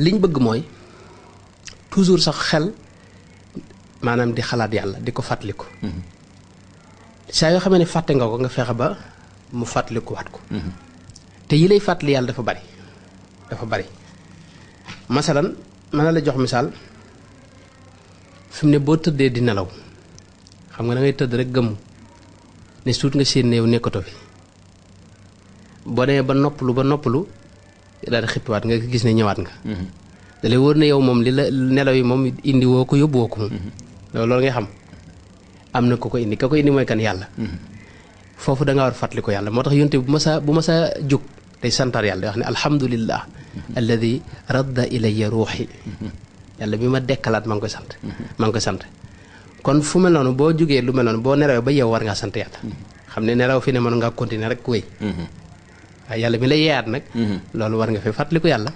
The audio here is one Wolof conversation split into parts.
liñ bëgg mooy toujours sax xel maanaam di xalaat yàlla di ko fàttaliku. saa yoo xamee ne fàtte nga ko nga fexe ba mu fàttaliku waat ko. te yi lay fàttali yàlla dafa bari masalan mën na la jox misaal fi mu ne boo tëddee di nelaw xam nga da ngay tëdd rek gëmm ne suut nga seen néew nekkatoo fi boo demee ba noppalu daal di xippiwaat nga gis ne ñëwaat nga. da lay wóor ne yow moom li la nelaw yi moom indi woo ko yóbbu woo ko moom. loolu ngay xam am na ko indi ka ko indi mooy kan yàlla. foofu da nga war fàttali ko yàlla moo tax yonte bu ma saa jóg day santar yàlla day wax ne alhamdulillah alladi radda ilayya ruuxi yàlla bi ma dekkalaat maa ngi koy sant kon fu mel noonu boo jógee lu mel noonu boo nelawee ba yow war ngaa sant yàlla xam ne nelaw fi ne mën ngaa continuer rek wéy waaye yàlla mi la yeeyaat nag loolu war nga fi fàttali ko yàlla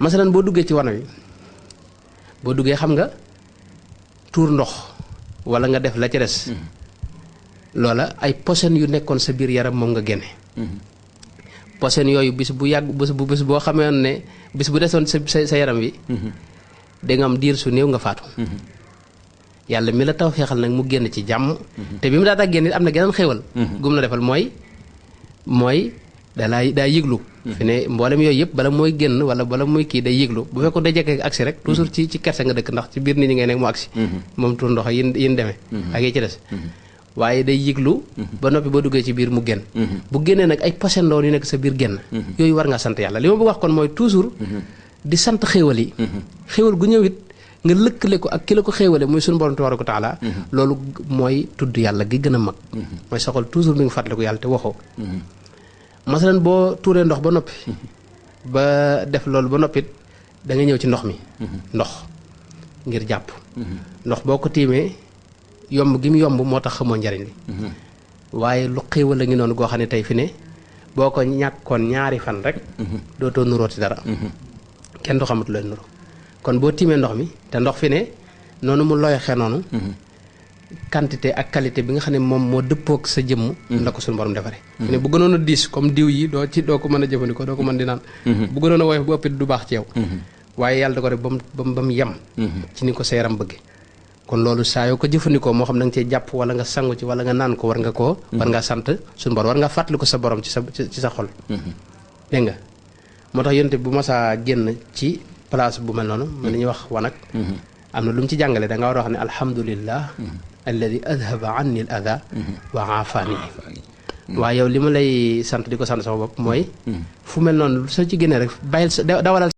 masalan boo duggee ci wana wi boo duggee xam nga tuur ndox wala nga def la ca des loola ay posen yu nekkoon sa biir yaram moom nga génne posen yooyu bis bu yàgg bis boo xamee ne bis bu desoon sa yaram wi da nga am diir su néew nga faatu yàlla mi la taw feexal nag mu génn ci jàmm te bi mu daataa génn am na geneen xéwal gum la defal mooy daa yëglu fi ne mboolem yooyu yëpp bala mooy génn wala bala muy kii day yëglu bu fekkoon day jekkee agsi rek toujours ci kerse nga dëkk ndax ci biir nit ñi ngay nekk mu agsi moom tur ndox yin demee ak yi ci des waaye day yëglu ba noppi boo duggee ci biir mu génn bu génnee nag ay posen yu nekk sa biir génn yooyu war ngaa sant yàlla li ma bëgg wax kon mooy toujours di sant xéewal yi xéewal gu ñëwit nga lëkkale ko ak ki la ko xéewale muy suñu borom tabaaraka wa taala loolu mooy tudd yàlla gi gën a mag mooy soxal toujours mi ngi fàttaliku yàlla te waxoo masalan boo tuuree ndox ba noppi ba def loolu ba noppit da nga ñëw ci ndox mi ndox ngir jàpp ndox boo ko tiimee yomb gi mu yomb moo tax xamoo njariñ li waaye lu xéewal a ngi noonu goo xam ne tey fi ne boo ko ñàkkoon ñaari fan rek dootoo nurooti dara kenn du xamatu looy nuru kon boo tiimee ndox mi te ndox fi ne noonu mu loyoxee noonu quantité ak qualité bi nga xam ne moom moo dëppook sa jëmm la ko suñu borom defaree fi ne bu gënoon a diis comme diw yi doo ko mën a jëfandikoo doo ko mën di naan bu gënoon a woyof bu ëppit du baax ci yow waaye yàlla da ko def ba mu yem ci ni ko sa yaram bëgge kon loolu saa yoo ko jëfandikoo moo xam da nga cee jàpp wala nga sangu ci wala nga naan ko war ngaa sant suñu borom war ngaa fàttali ko sa borom ci sa xol dégg nga moo tax yonte bu masaa génn ci place bu mel noonu mën nañuy wax wanag am na lu mu ci jàngale da nga war a wax ne alhamdulillah alladi adhaba anni al adha wa aafani waaye yow li ma lay sant di ko sant sama bopp mooy fu mel noonu soo ci génnee rek bàyyil dawalal